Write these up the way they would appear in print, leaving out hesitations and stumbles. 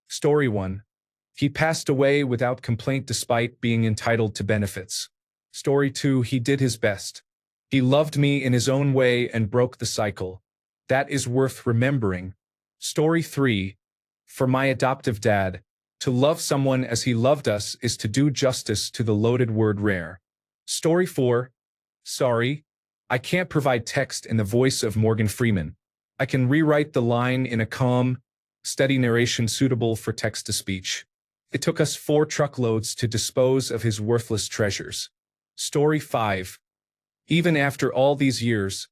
Story 1. He passed away without complaint despite being entitled to benefits. Story 2. He did his best. He loved me in his own way and broke the cycle. That is worth remembering. Story 3. For my adoptive dad, to love someone as he loved us is to do justice to the loaded word rare. Story 4. Sorry, I can't provide text in the voice of Morgan Freeman. I can rewrite the line in a calm, steady narration suitable for text-to-speech. It took us 4 truckloads to dispose of his worthless treasures. Story 5. Even after all these years,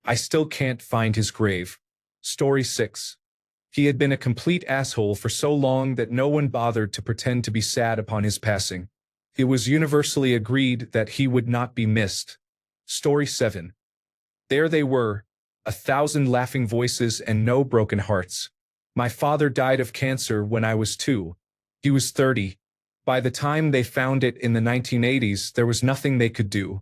I still can't find his grave. Story 6. He had been a complete asshole for so long that no one bothered to pretend to be sad upon his passing. It was universally agreed that he would not be missed. Story 7. There they were, 1,000 laughing voices and no broken hearts. My father died of cancer when I was 2. He was 30. By the time they found it in the 1980s, there was nothing they could do.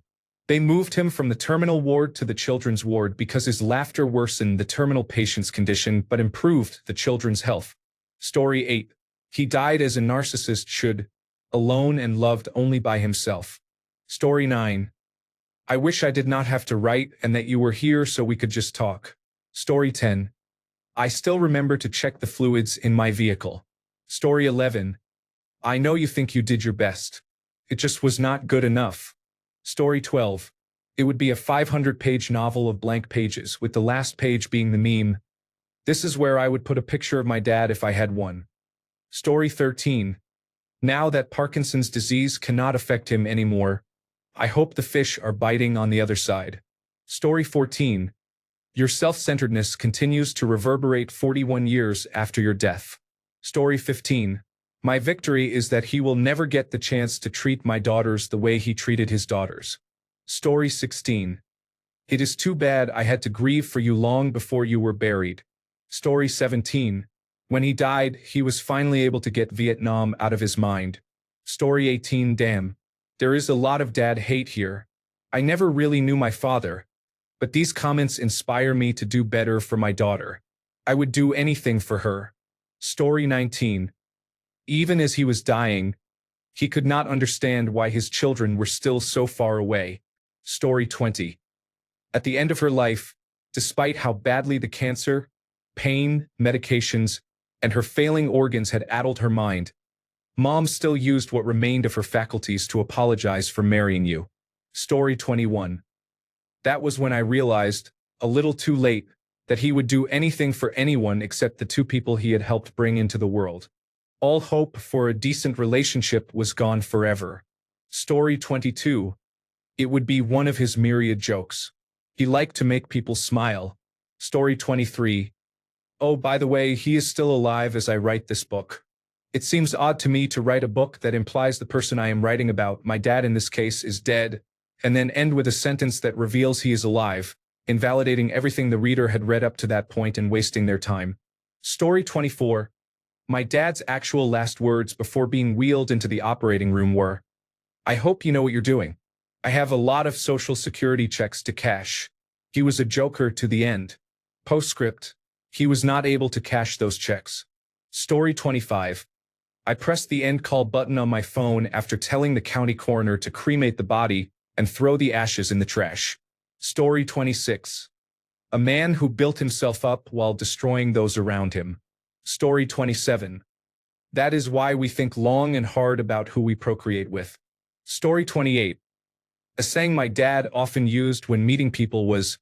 They moved him from the terminal ward to the children's ward because his laughter worsened the terminal patient's condition but improved the children's health. Story 8. He died as a narcissist should, alone and loved only by himself. Story 9. I wish I did not have to write and that you were here so we could just talk. Story 10. I still remember to check the fluids in my vehicle. Story 11. I know you think you did your best. It just was not good enough. Story 12. It would be a 500-page novel of blank pages, with the last page being the meme. This is where I would put a picture of my dad if I had one. Story 13. Now that Parkinson's disease cannot affect him anymore, I hope the fish are biting on the other side. Story 14. Your self-centeredness continues to reverberate 41 years after your death. Story 15. My victory is that he will never get the chance to treat my daughters the way he treated his daughters. Story 16. It is too bad I had to grieve for you long before you were buried. Story 17. When he died, he was finally able to get Vietnam out of his mind. Story 18. Damn. There is a lot of dad hate here. I never really knew my father, but these comments inspire me to do better for my daughter. I would do anything for her. Story 19. Even as he was dying, he could not understand why his children were still so far away. Story 20. At the end of her life, despite how badly the cancer, pain, medications, and her failing organs had addled her mind, Mom still used what remained of her faculties to apologize for marrying you. Story 21. That was when I realized, a little too late, that he would do anything for anyone except the 2 people he had helped bring into the world. All hope for a decent relationship was gone forever. Story 22. It would be one of his myriad jokes. He liked to make people smile. Story 23. Oh, by the way, he is still alive as I write this book. It seems odd to me to write a book that implies the person I am writing about, my dad in this case, is dead, and then end with a sentence that reveals he is alive, invalidating everything the reader had read up to that point and wasting their time. Story 24. My dad's actual last words before being wheeled into the operating room were, I hope you know what you're doing. I have a lot of social security checks to cash. He was a joker to the end. Postscript. He was not able to cash those checks. Story 25. I pressed the end call button on my phone after telling the county coroner to cremate the body and throw the ashes in the trash. Story 26. A man who built himself up while destroying those around him. Story 27. That is why we think long and hard about who we procreate with. Story 28. A saying my dad often used when meeting people was,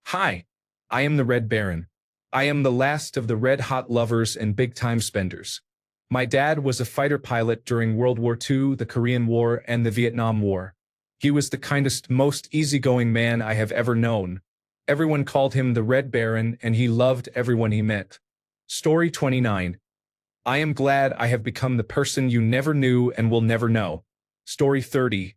Hi, I am the Red Baron. I am the last of the red-hot lovers and big-time spenders. My dad was a fighter pilot during World War II, the Korean War, and the Vietnam War. He was the kindest, most easygoing man I have ever known. Everyone called him the Red Baron, and he loved everyone he met. Story 29. I am glad I have become the person you never knew and will never know. Story 30.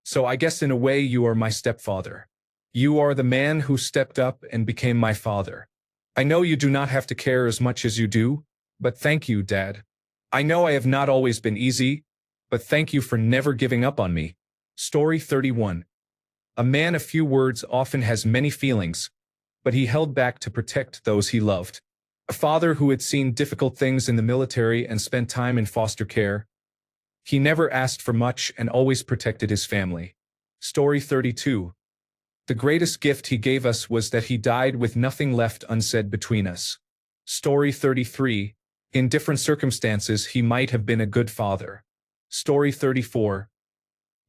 So I guess in a way you are my stepfather. You are the man who stepped up and became my father. I know you do not have to care as much as you do, but thank you, Dad. I know I have not always been easy, but thank you for never giving up on me. Story 31. A man of few words often has many feelings, but he held back to protect those he loved. A father who had seen difficult things in the military and spent time in foster care. He never asked for much and always protected his family. Story 32. The greatest gift he gave us was that he died with nothing left unsaid between us. Story 33. In different circumstances, he might have been a good father. Story 34.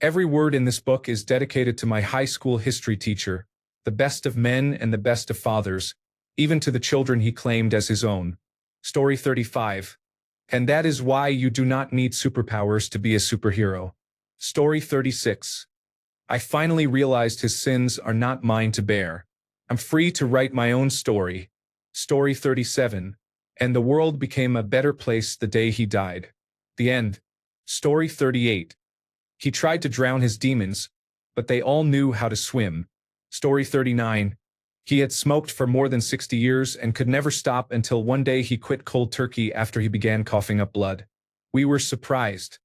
Every word in this book is dedicated to my high school history teacher, the best of men and the best of fathers, even to the children he claimed as his own. Story 35. And that is why you do not need superpowers to be a superhero. Story 36. I finally realized his sins are not mine to bear. I'm free to write my own story. Story 37. And the world became a better place the day he died. The end. Story 38. He tried to drown his demons, but they all knew how to swim. Story 39. He had smoked for more than 60 years and could never stop until one day he quit cold turkey after he began coughing up blood. We were surprised.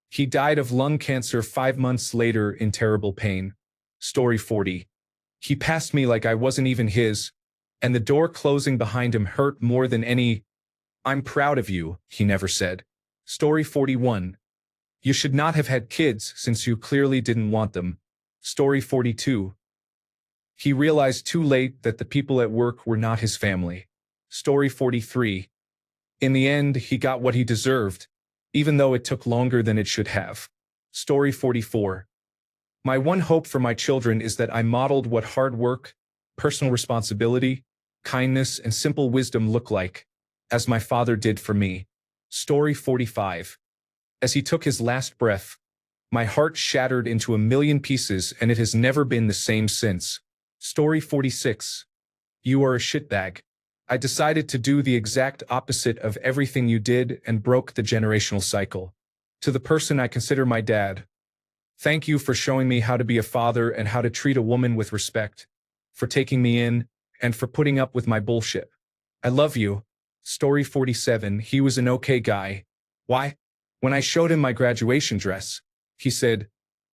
He died of lung cancer 5 months later in terrible pain. Story 40. He passed me like I wasn't even his, and the door closing behind him hurt more than any. I'm proud of you, he never said. Story 41. You should not have had kids since you clearly didn't want them. Story 42. He realized too late that the people at work were not his family. Story 43. In the end, he got what he deserved, even though it took longer than it should have. Story 44. My one hope for my children is that I modeled what hard work, personal responsibility, kindness, and simple wisdom look like, as my father did for me. Story 45. As he took his last breath, my heart shattered into a million pieces and it has never been the same since. Story 46. You are a shitbag. I decided to do the exact opposite of everything you did and broke the generational cycle. To the person I consider my dad, thank you for showing me how to be a father and how to treat a woman with respect, for taking me in, and for putting up with my bullshit. I love you. Story 47. He was an okay guy. Why? When I showed him my graduation dress, he said,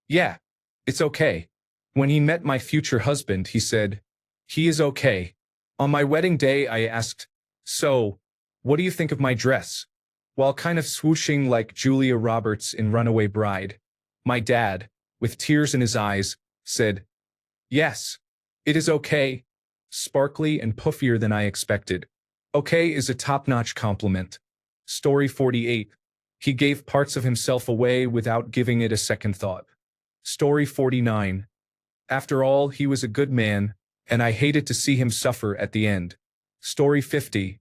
yeah, it's okay. When he met my future husband, he said, he is okay. On my wedding day, I asked, so, what do you think of my dress? While kind of swooshing like Julia Roberts in Runaway Bride, my dad, with tears in his eyes, said, yes, it is okay. Sparkly and puffier than I expected. Okay is a top-notch compliment. Story 48. He gave parts of himself away without giving it a second thought. Story 49. After all, he was a good man, and I hated to see him suffer at the end. Story 50.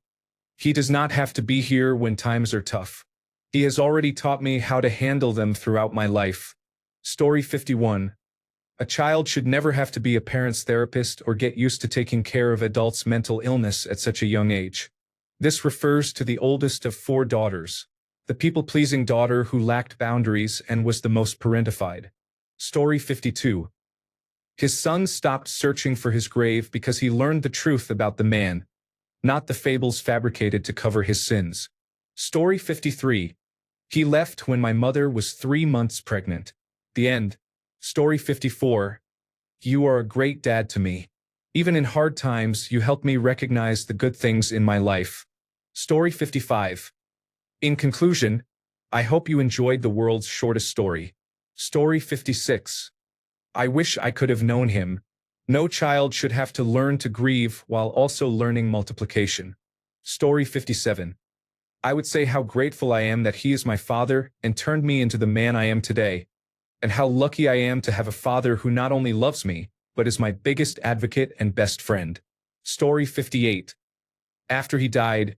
He does not have to be here when times are tough. He has already taught me how to handle them throughout my life. Story 51. A child should never have to be a parent's therapist or get used to taking care of adults' mental illness at such a young age. This refers to the oldest of 4 daughters, the people-pleasing daughter who lacked boundaries and was the most parentified. Story 52. His son stopped searching for his grave because he learned the truth about the man, not the fables fabricated to cover his sins. Story 53. He left when my mother was 3 months pregnant. The end. Story 54. You are a great dad to me. Even in hard times, you help me recognize the good things in my life. Story 55. In conclusion, I hope you enjoyed the world's shortest story. Story 56. I wish I could have known him. No child should have to learn to grieve while also learning multiplication. Story 57. I would say how grateful I am that he is my father and turned me into the man I am today, and how lucky I am to have a father who not only loves me, but is my biggest advocate and best friend. Story 58. After he died,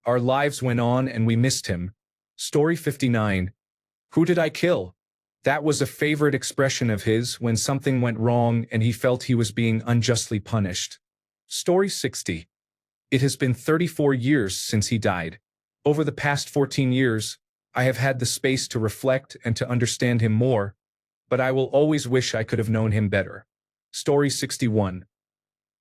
our lives went on and we missed him. Story 59. Who did I kill? That was a favorite expression of his when something went wrong and he felt he was being unjustly punished. Story 60. It has been 34 years since he died. Over the past 14 years, I have had the space to reflect and to understand him more, but I will always wish I could have known him better. Story 61.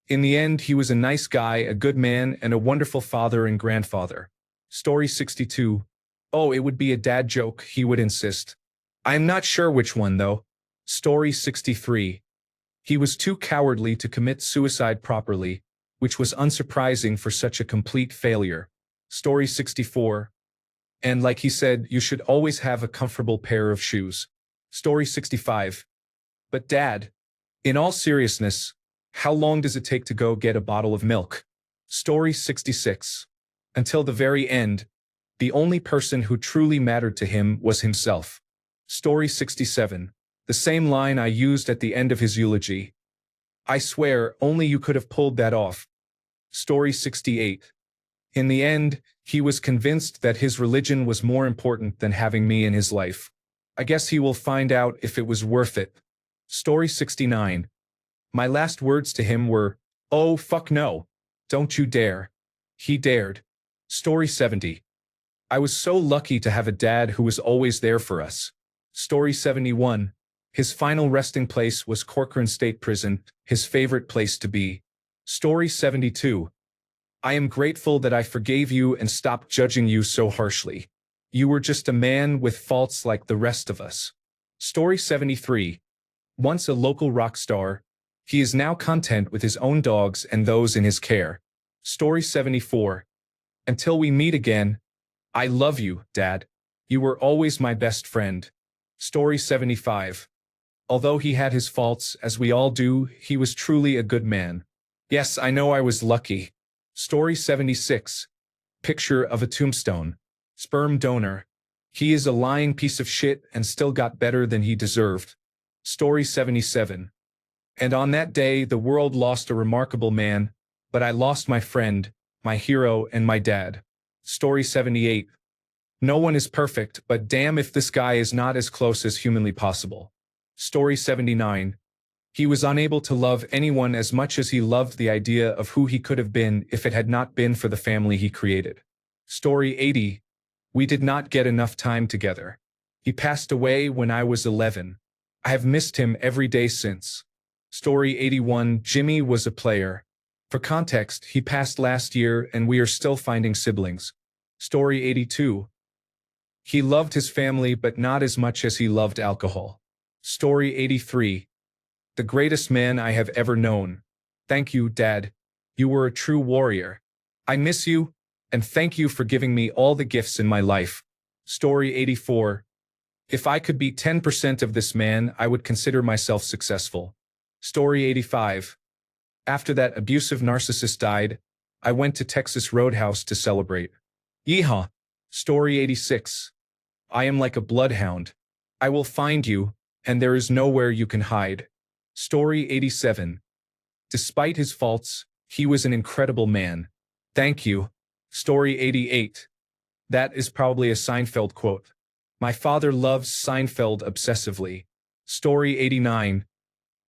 In the end, he was a nice guy, a good man, and a wonderful father and grandfather. Story 62. Oh, it would be a dad joke, he would insist. I am not sure which one, though. Story 63. He was too cowardly to commit suicide properly, which was unsurprising for such a complete failure. Story 64. And like he said, you should always have a comfortable pair of shoes. Story 65. But Dad, in all seriousness, how long does it take to go get a bottle of milk? Story 66. Until the very end, the only person who truly mattered to him was himself. Story 67. The same line I used at the end of his eulogy. I swear, only you could have pulled that off. Story 68. In the end, he was convinced that his religion was more important than having me in his life. I guess he will find out if it was worth it. Story 69. My last words to him were, "Oh, fuck no. Don't you dare." He dared. Story 70. I was so lucky to have a dad who was always there for us. Story 71. His final resting place was Corcoran State Prison, his favorite place to be. Story 72. I am grateful that I forgave you and stopped judging you so harshly. You were just a man with faults like the rest of us. Story 73. Once a local rock star, he is now content with his own dogs and those in his care. Story 74. Until we meet again, I love you, Dad. You were always my best friend. Story 75. Although he had his faults, as we all do, he was truly a good man. Yes, I know I was lucky. Story 76. Picture of a tombstone. Sperm donor. He is a lying piece of shit and still got better than he deserved. Story 77. And on that day, the world lost a remarkable man, but I lost my friend, my hero, and my dad. Story 78. No one is perfect, but damn if this guy is not as close as humanly possible. Story 79. He was unable to love anyone as much as he loved the idea of who he could have been if it had not been for the family he created. Story 80. We did not get enough time together. He passed away when I was 11. I have missed him every day since. Story 81. Jimmy was a player. For context, he passed last year and we are still finding siblings. Story 82. He loved his family but not as much as he loved alcohol. Story 83. The greatest man I have ever known. Thank you, Dad. You were a true warrior. I miss you, and thank you for giving me all the gifts in my life. Story 84. If I could be 10% of this man, I would consider myself successful. Story 85. After that abusive narcissist died, I went to Texas Roadhouse to celebrate. Yeehaw. Story 86. I am like a bloodhound. I will find you, and there is nowhere you can hide. Story 87. Despite his faults, he was an incredible man. Thank you. Story 88. That is probably a Seinfeld quote. My father loves Seinfeld obsessively. Story 89.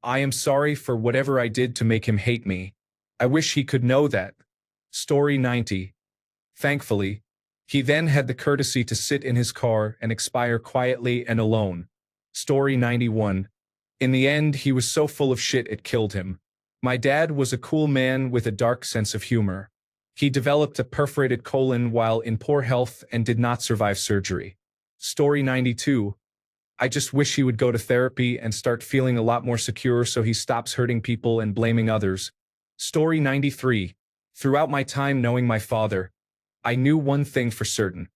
I am sorry for whatever I did to make him hate me. I wish he could know that. Story 90. Thankfully, he then had the courtesy to sit in his car and expire quietly and alone. Story 91. In the end, he was so full of shit it killed him. My dad was a cool man with a dark sense of humor. He developed a perforated colon while in poor health and did not survive surgery. Story 92. I just wish he would go to therapy and start feeling a lot more secure so he stops hurting people and blaming others. Story 93. Throughout my time knowing my father, I knew one thing for certain.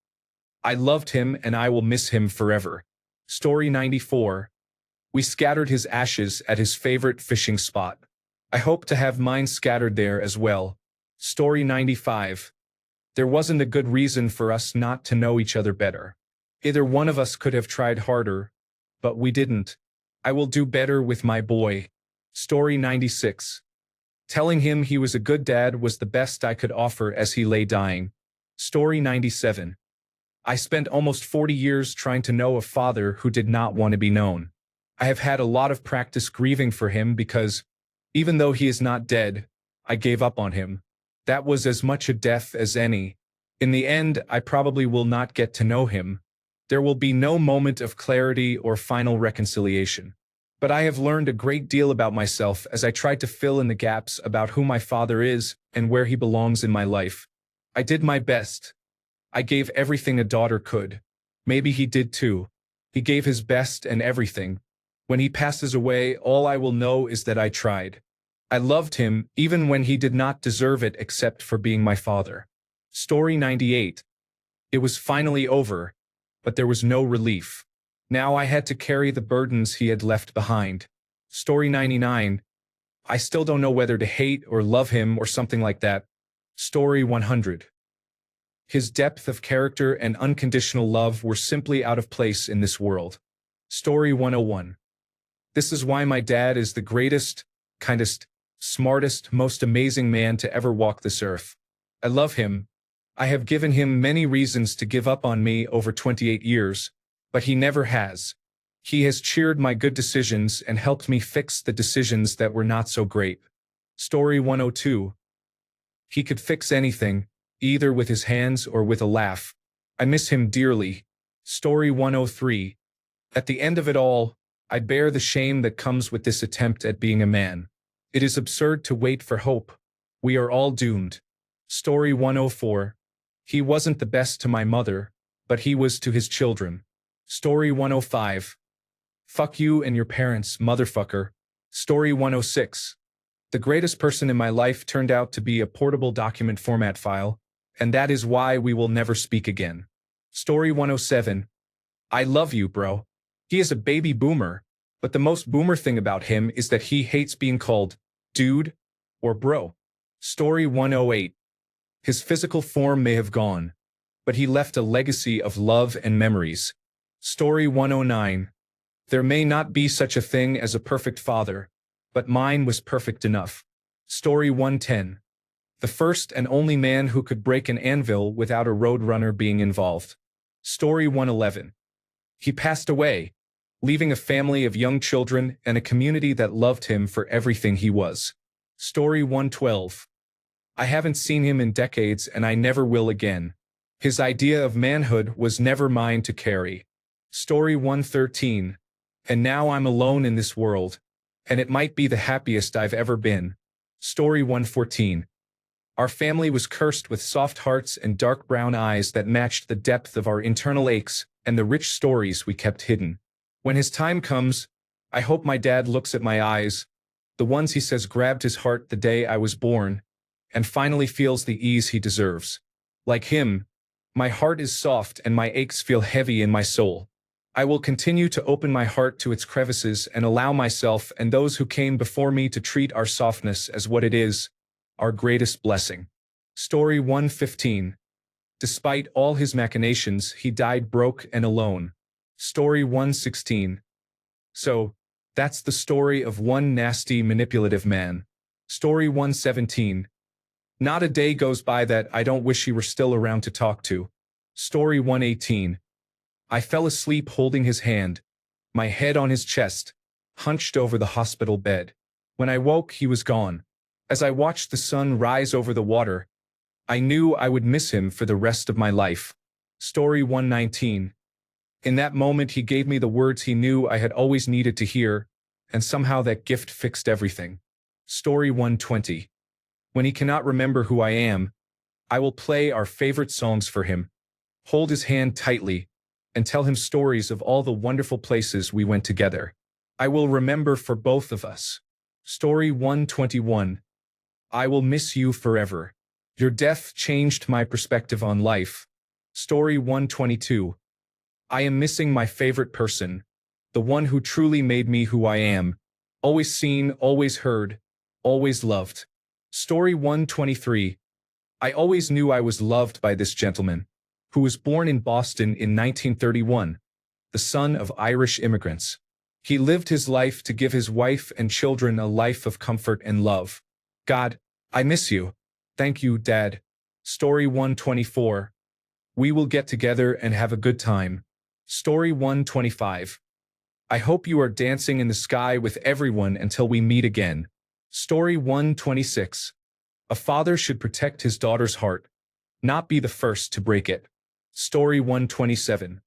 I loved him and I will miss him forever. Story 94. We scattered his ashes at his favorite fishing spot. I hope to have mine scattered there as well. Story 95. There wasn't a good reason for us not to know each other better. Either one of us could have tried harder, but we didn't. I will do better with my boy. Story 96. Telling him he was a good dad was the best I could offer as he lay dying. Story 97. I spent almost 40 years trying to know a father who did not want to be known. I have had a lot of practice grieving for him because, even though he is not dead, I gave up on him. That was as much a death as any. In the end, I probably will not get to know him. There will be no moment of clarity or final reconciliation. But I have learned a great deal about myself as I tried to fill in the gaps about who my father is and where he belongs in my life. I did my best. I gave everything a daughter could. Maybe he did too. He gave his best and everything. When he passes away, all I will know is that I tried. I loved him even when he did not deserve it except for being my father. Story 98. It was finally over, but there was no relief. Now I had to carry the burdens he had left behind. Story 99. I still don't know whether to hate or love him or something like that. Story 100. His depth of character and unconditional love were simply out of place in this world. Story 101. This is why my dad is the greatest, kindest, smartest, most amazing man to ever walk this earth. I love him. I have given him many reasons to give up on me over 28 years, but he never has. He has cheered my good decisions and helped me fix the decisions that were not so great. Story 102. He could fix anything, either with his hands or with a laugh. I miss him dearly. Story 103. At the end of it all, I bear the shame that comes with this attempt at being a man. It is absurd to wait for hope. We are all doomed. Story 104. He wasn't the best to my mother, but he was to his children. Story 105. Fuck you and your parents, motherfucker. Story 106. The greatest person in my life turned out to be a portable document format file, and that is why we will never speak again. Story 107. I love you, bro. He is a baby boomer, but the most boomer thing about him is that he hates being called dude or bro. Story 108. His physical form may have gone, but he left a legacy of love and memories. Story 109. There may not be such a thing as a perfect father, but mine was perfect enough. Story 110. The first and only man who could break an anvil without a roadrunner being involved. Story 111. He passed away, leaving a family of young children and a community that loved him for everything he was. Story 112. I haven't seen him in decades and I never will again. His idea of manhood was never mine to carry. Story 113. And now I'm alone in this world, and it might be the happiest I've ever been. Story 114. Our family was cursed with soft hearts and dark brown eyes that matched the depth of our internal aches and the rich stories we kept hidden. When his time comes, I hope my dad looks at my eyes, the ones he says grabbed his heart the day I was born, and finally feels the ease he deserves. Like him, my heart is soft and my aches feel heavy in my soul. I will continue to open my heart to its crevices and allow myself and those who came before me to treat our softness as what it is, our greatest blessing. Story 115. Despite all his machinations, he died broke and alone. Story 116. So, that's the story of one nasty, manipulative man. Story 117. Not a day goes by that I don't wish he were still around to talk to. Story 118. I fell asleep holding his hand, my head on his chest, hunched over the hospital bed. When I woke, he was gone. As I watched the sun rise over the water, I knew I would miss him for the rest of my life. Story 119. In that moment, he gave me the words he knew I had always needed to hear, and somehow that gift fixed everything. Story 120. When he cannot remember who I am, I will play our favorite songs for him, hold his hand tightly, and tell him stories of all the wonderful places we went together. I will remember for both of us. Story 121. I will miss you forever. Your death changed my perspective on life. Story 122. I am missing my favorite person, the one who truly made me who I am, always seen, always heard, always loved. Story 123. I always knew I was loved by this gentleman, who was born in Boston in 1931, the son of Irish immigrants. He lived his life to give his wife and children a life of comfort and love. God, I miss you. Thank you, Dad. Story 124. We will get together and have a good time. Story 125. I hope you are dancing in the sky with everyone until we meet again. Story 126. A father should protect his daughter's heart, not be the first to break it. Story 127.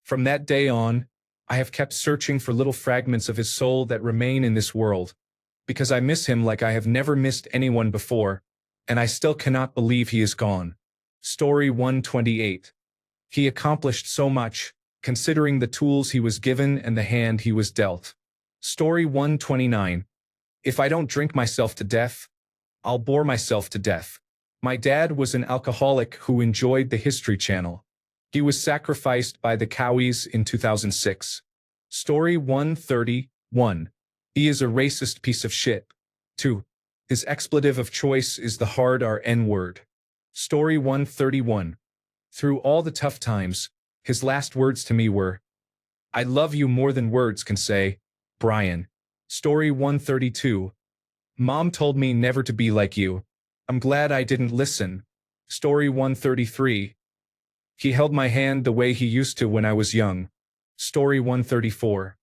From that day on, I have kept searching for little fragments of his soul that remain in this world, because I miss him like I have never missed anyone before, and I still cannot believe he is gone. Story 128. He accomplished so much, considering the tools he was given and the hand he was dealt. Story 129. If I don't drink myself to death, I'll bore myself to death. My dad was an alcoholic who enjoyed the History Channel. He was sacrificed by the Cowies in 2006. Story 131. He is a racist piece of shit. 2. His expletive of choice is the hard R N-word. Story 131. Through all the tough times, his last words to me were, "I love you more than words can say, Brian." Story 132. Mom told me never to be like you. I'm glad I didn't listen. Story 133. He held my hand the way he used to when I was young. Story 134.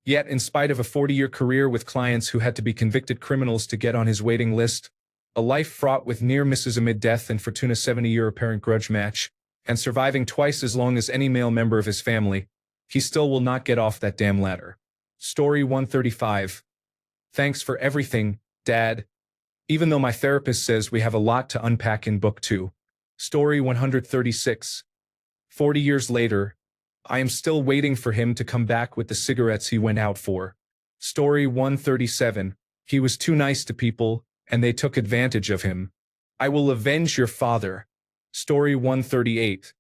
Yet, in spite of a 40-year career with clients who had to be convicted criminals to get on his waiting list, a life fraught with near misses amid death and Fortuna 70-year apparent grudge match, and surviving twice as long as any male member of his family, he still will not get off that damn ladder. Story 135. Thanks for everything, Dad. Even though my therapist says we have a lot to unpack in Book 2. Story 136. 40 years later, I am still waiting for him to come back with the cigarettes he went out for. Story 137. He was too nice to people, and they took advantage of him. I will avenge your father. Story 138.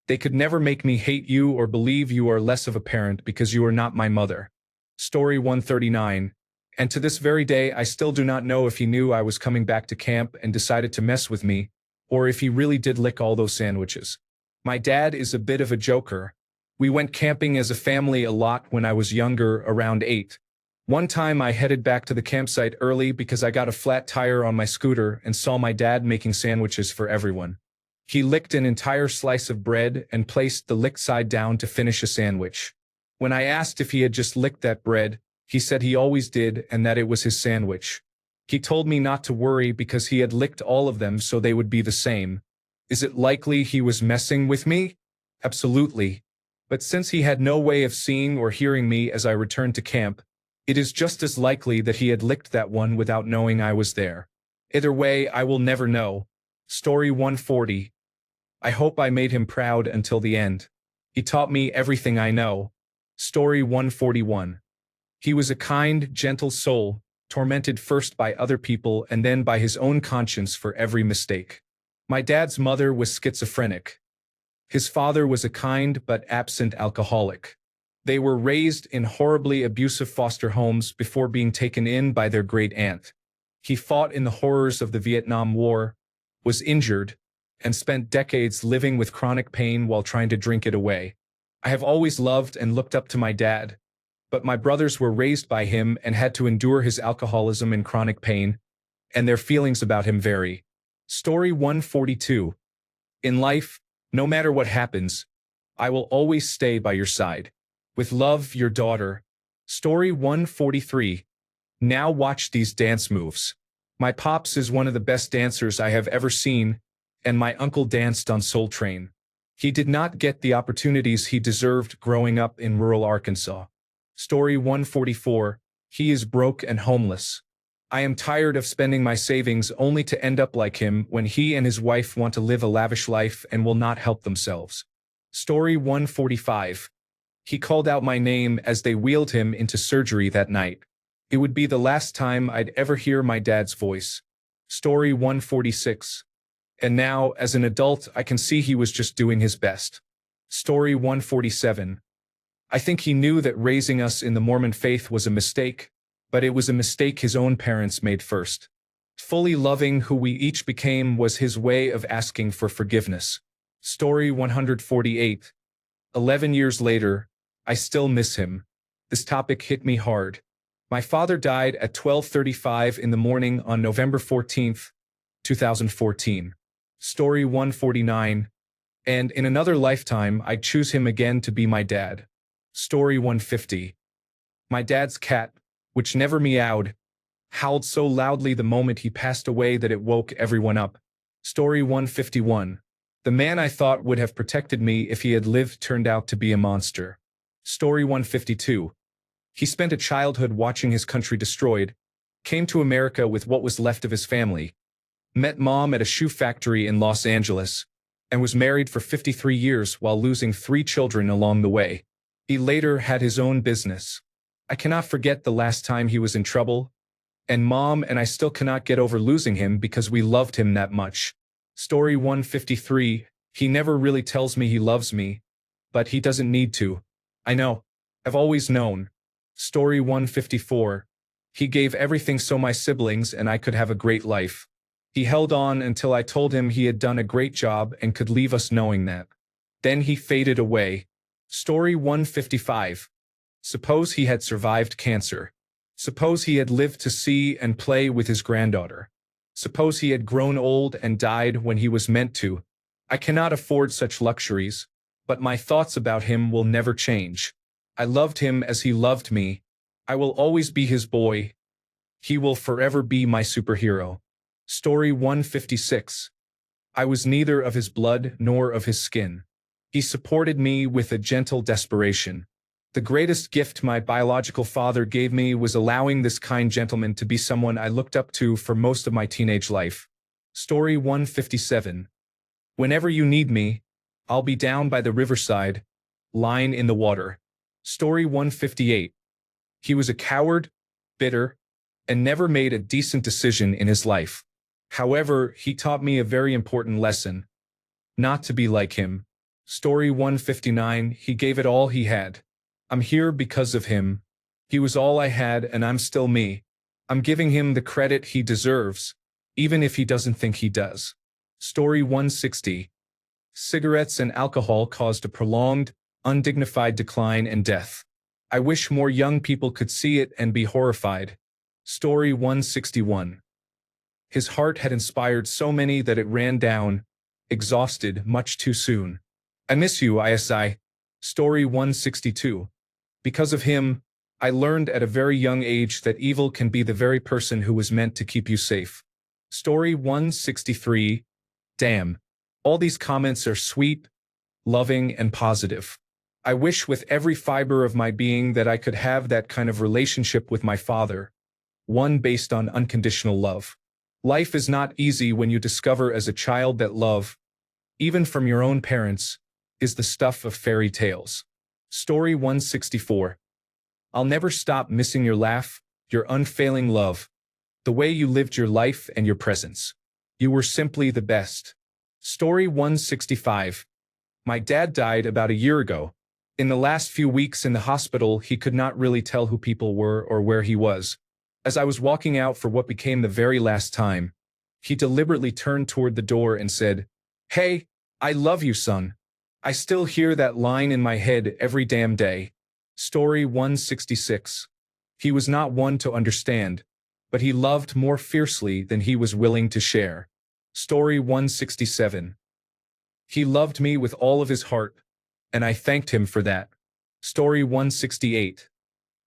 They could never make me hate you or believe you are less of a parent because you are not my mother. Story 139. And to this very day I still do not know if he knew I was coming back to camp and decided to mess with me, or if he really did lick all those sandwiches. My dad is a bit of a joker. We went camping as a family a lot when I was younger, around 8. One time I headed back to the campsite early because I got a flat tire on my scooter and saw my dad making sandwiches for everyone. He licked an entire slice of bread and placed the licked side down to finish a sandwich. When I asked if he had just licked that bread, he said he always did and that it was his sandwich. He told me not to worry because he had licked all of them so they would be the same. Is it likely he was messing with me? Absolutely. But since he had no way of seeing or hearing me as I returned to camp, it is just as likely that he had licked that one without knowing I was there. Either way, I will never know. Story 140. I hope I made him proud until the end. He taught me everything I know. Story 141. He was a kind, gentle soul, tormented first by other people and then by his own conscience for every mistake. My dad's mother was schizophrenic. His father was a kind but absent alcoholic. They were raised in horribly abusive foster homes before being taken in by their great aunt. He fought in the horrors of the Vietnam War, was injured, and spent decades living with chronic pain while trying to drink it away. I have always loved and looked up to my dad, but my brothers were raised by him and had to endure his alcoholism and chronic pain, and their feelings about him vary. Story 142. In life, no matter what happens, I will always stay by your side. With love, your daughter. Story 143. Now watch these dance moves. My pops is one of the best dancers I have ever seen, and my uncle danced on Soul Train. He did not get the opportunities he deserved growing up in rural Arkansas. Story 144. He is broke and homeless. I am tired of spending my savings only to end up like him when he and his wife want to live a lavish life and will not help themselves. Story 145. He called out my name as they wheeled him into surgery that night. It would be the last time I'd ever hear my dad's voice. Story 146. And now, as an adult, I can see he was just doing his best. Story 147. I think he knew that raising us in the Mormon faith was a mistake, but it was a mistake his own parents made first. Fully loving who we each became was his way of asking for forgiveness. Story 148. 11 years later, I still miss him. This topic hit me hard. My father died at 12:35 in the morning on November 14, 2014. Story 149. And in another lifetime, I'd choose him again to be my dad. Story 150. My dad's cat, which never meowed, howled so loudly the moment he passed away that it woke everyone up. Story 151. The man I thought would have protected me if he had lived turned out to be a monster. Story 152. He spent a childhood watching his country destroyed, came to America with what was left of his family, met mom at a shoe factory in Los Angeles, and was married for 53 years while losing 3 children along the way. He later had his own business. I cannot forget the last time he was in trouble. And Mom and I still cannot get over losing him because we loved him that much. Story 153, he never really tells me he loves me, but he doesn't need to. I know. I've always known. Story 154, he gave everything so my siblings and I could have a great life. He held on until I told him he had done a great job and could leave us knowing that. Then he faded away. Story 155, suppose he had survived cancer. Suppose he had lived to see and play with his granddaughter. Suppose he had grown old and died when he was meant to. I cannot afford such luxuries, but my thoughts about him will never change. I loved him as he loved me. I will always be his boy. He will forever be my superhero. Story 156. I was neither of his blood nor of his skin. He supported me with a gentle desperation. The greatest gift my biological father gave me was allowing this kind gentleman to be someone I looked up to for most of my teenage life. Story 157. Whenever you need me, I'll be down by the riverside, lying in the water. Story 158. He was a coward, bitter, and never made a decent decision in his life. However, he taught me a very important lesson: not to be like him. Story 159. He gave it all he had. I'm here because of him. He was all I had and I'm still me. I'm giving him the credit he deserves, even if he doesn't think he does. Story 160. Cigarettes and alcohol caused a prolonged, undignified decline and death. I wish more young people could see it and be horrified. Story 161. His heart had inspired so many that it ran down, exhausted, much too soon. I miss you, ISI. Story 162. Because of him, I learned at a very young age that evil can be the very person who was meant to keep you safe. Story 163. Damn. All these comments are sweet, loving, and positive. I wish with every fiber of my being that I could have that kind of relationship with my father, one based on unconditional love. Life is not easy when you discover as a child that love, even from your own parents, is the stuff of fairy tales. Story 164. I'll never stop missing your laugh, your unfailing love, the way you lived your life and your presence. You were simply the best. Story 165. My dad died about a year ago. In the last few weeks in the hospital, he could not really tell who people were or where he was. As I was walking out for what became the very last time, he deliberately turned toward the door and said, "Hey, I love you, son." I still hear that line in my head every damn day. Story 166. He was not one to understand, but he loved more fiercely than he was willing to share. Story 167. He loved me with all of his heart, and I thanked him for that. Story 168.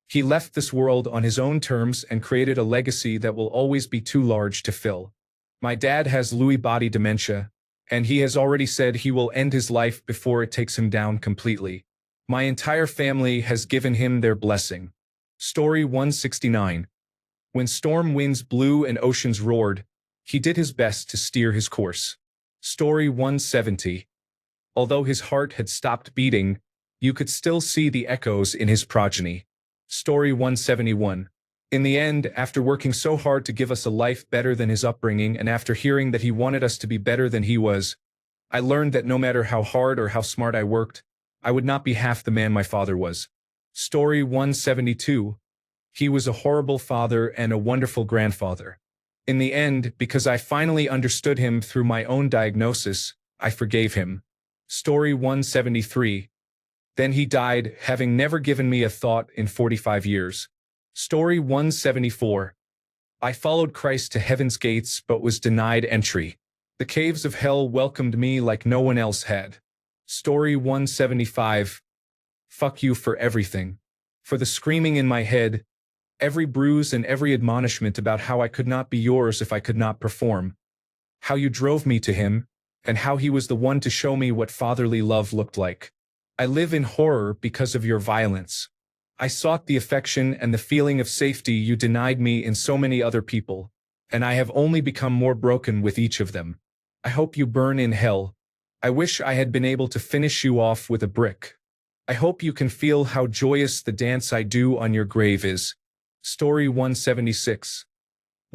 He left this world on his own terms and created a legacy that will always be too large to fill. My dad has Lewy body dementia, and he has already said he will end his life before it takes him down completely. My entire family has given him their blessing. Story 169. When storm winds blew and oceans roared, he did his best to steer his course. Story 170. Although his heart had stopped beating, you could still see the echoes in his progeny. Story 171. In the end, after working so hard to give us a life better than his upbringing and after hearing that he wanted us to be better than he was, I learned that no matter how hard or how smart I worked, I would not be half the man my father was. Story 172. He was a horrible father and a wonderful grandfather. In the end, because I finally understood him through my own diagnosis, I forgave him. Story 173. Then he died, having never given me a thought in 45 years. Story 174. I followed Christ to heaven's gates but was denied entry. The caves of hell welcomed me like no one else had. Story 175. Fuck you for everything. For the screaming in my head, every bruise and every admonishment about how I could not be yours if I could not perform. How you drove me to him, and how he was the one to show me what fatherly love looked like. I live in horror because of your violence. I sought the affection and the feeling of safety you denied me in so many other people, and I have only become more broken with each of them. I hope you burn in hell. I wish I had been able to finish you off with a brick. I hope you can feel how joyous the dance I do on your grave is. Story 176.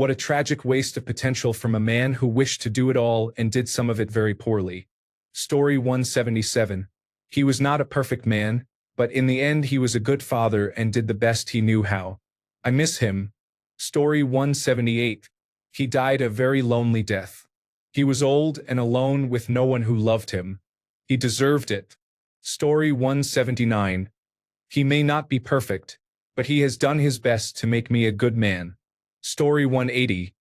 What a tragic waste of potential from a man who wished to do it all and did some of it very poorly. Story 177. He was not a perfect man, but in the end he was a good father and did the best he knew how. I miss him. Story 178. He died a very lonely death. He was old and alone with no one who loved him. He deserved it. Story 179. He may not be perfect, but he has done his best to make me a good man. Story 180.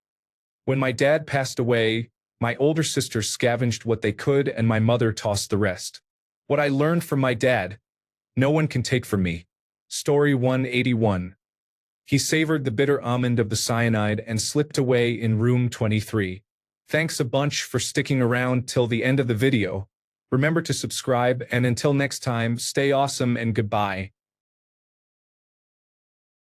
When my dad passed away, my older sisters scavenged what they could and my mother tossed the rest. What I learned from my dad, no one can take from me. Story 181. He savored the bitter almond of the cyanide and slipped away in room 23. Thanks a bunch for sticking around till the end of the video. Remember to subscribe, and until next time, stay awesome and goodbye.